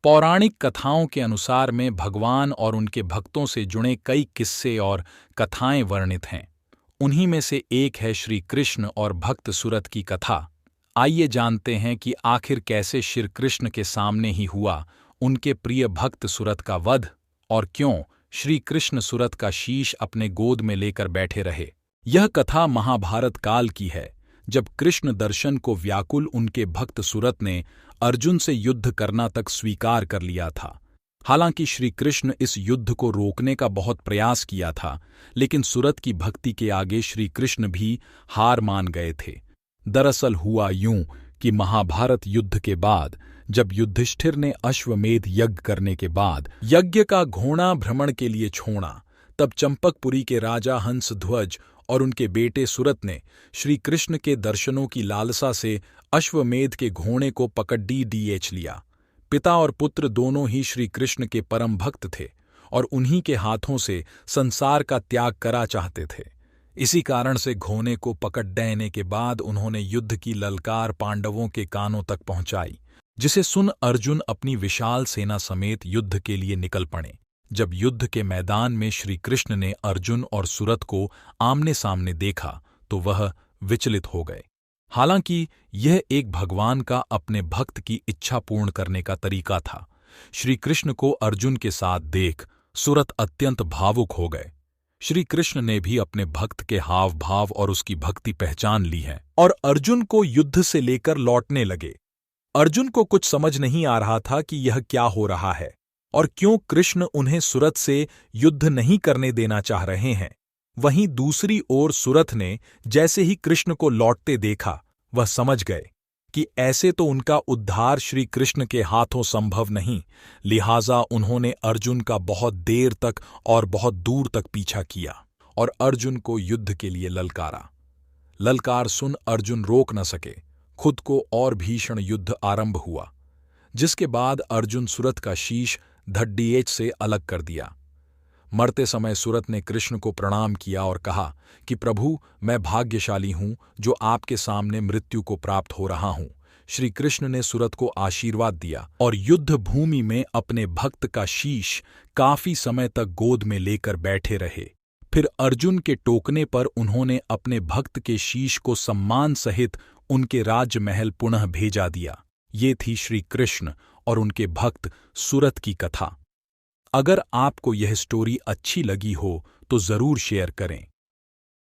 पौराणिक कथाओं के अनुसार में भगवान और उनके भक्तों से जुड़े कई किस्से और कथाएं वर्णित हैं। उन्हीं में से एक है श्री कृष्ण और भक्त सुरथ की कथा। आइए जानते हैं कि आखिर कैसे श्री कृष्ण के सामने ही हुआ उनके प्रिय भक्त सुरथ का वध और क्यों श्री कृष्ण सुरथ का शीश अपने गोद में लेकर बैठे रहे। यह कथा महाभारत काल की है, जब कृष्ण दर्शन को व्याकुल उनके भक्त सुरथ ने अर्जुन से युद्ध करना तक स्वीकार कर लिया था। हालांकि श्री कृष्ण इस युद्ध को रोकने का बहुत प्रयास किया था, लेकिन सुरथ की भक्ति के आगे श्री कृष्ण भी हार मान गए थे। दरअसल हुआ यूं कि महाभारत युद्ध के बाद जब युधिष्ठिर ने अश्वमेध यज्ञ करने के बाद यज्ञ का घोड़ा भ्रमण के लिए छोड़ा, तब चंपकपुरी के राजा हंसध्वज और उनके बेटे सुरथ ने श्री कृष्ण के दर्शनों की लालसा से अश्वमेध के घोड़े को पकड़ डीएच लिया। पिता और पुत्र दोनों ही श्री कृष्ण के परम भक्त थे और उन्हीं के हाथों से संसार का त्याग करा चाहते थे। इसी कारण से घोड़े को पकड़ देने के बाद उन्होंने युद्ध की ललकार पांडवों के कानों तक पहुंचाई, जिसे सुन अर्जुन अपनी विशाल सेना समेत युद्ध के लिए निकल पड़े। जब युद्ध के मैदान में श्री कृष्ण ने अर्जुन और सुरथ को आमने सामने देखा तो वह विचलित हो गए। हालांकि यह एक भगवान का अपने भक्त की इच्छा पूर्ण करने का तरीका था। श्री कृष्ण को अर्जुन के साथ देख सुरथ अत्यंत भावुक हो गए। श्री कृष्ण ने भी अपने भक्त के हाव भाव और उसकी भक्ति पहचान ली है और अर्जुन को युद्ध से लेकर लौटने लगे। अर्जुन को कुछ समझ नहीं आ रहा था कि यह क्या हो रहा है और क्यों कृष्ण उन्हें सुरथ से युद्ध नहीं करने देना चाह रहे हैं। वहीं दूसरी ओर सुरथ ने जैसे ही कृष्ण को लौटते देखा, वह समझ गए कि ऐसे तो उनका उद्धार श्री कृष्ण के हाथों संभव नहीं, लिहाजा उन्होंने अर्जुन का बहुत देर तक और बहुत दूर तक पीछा किया और अर्जुन को युद्ध के लिए ललकारा। ललकार सुन अर्जुन रोक न सके, खुद को और भीषण युद्ध आरंभ हुआ, जिसके बाद अर्जुन सुरथ का शीश धड़डीएच से अलग कर दिया। मरते समय सुरथ ने कृष्ण को प्रणाम किया और कहा कि प्रभु, मैं भाग्यशाली हूं जो आपके सामने मृत्यु को प्राप्त हो रहा हूं। श्री कृष्ण ने सुरथ को आशीर्वाद दिया और युद्ध भूमि में अपने भक्त का शीश काफी समय तक गोद में लेकर बैठे रहे। फिर अर्जुन के टोकने पर उन्होंने अपने भक्त के शीश को सम्मान सहित उनके राजमहल पुनः भेजा दिया। ये थी श्री कृष्ण और उनके भक्त सुरथ की कथा। अगर आपको यह स्टोरी अच्छी लगी हो तो जरूर शेयर करें।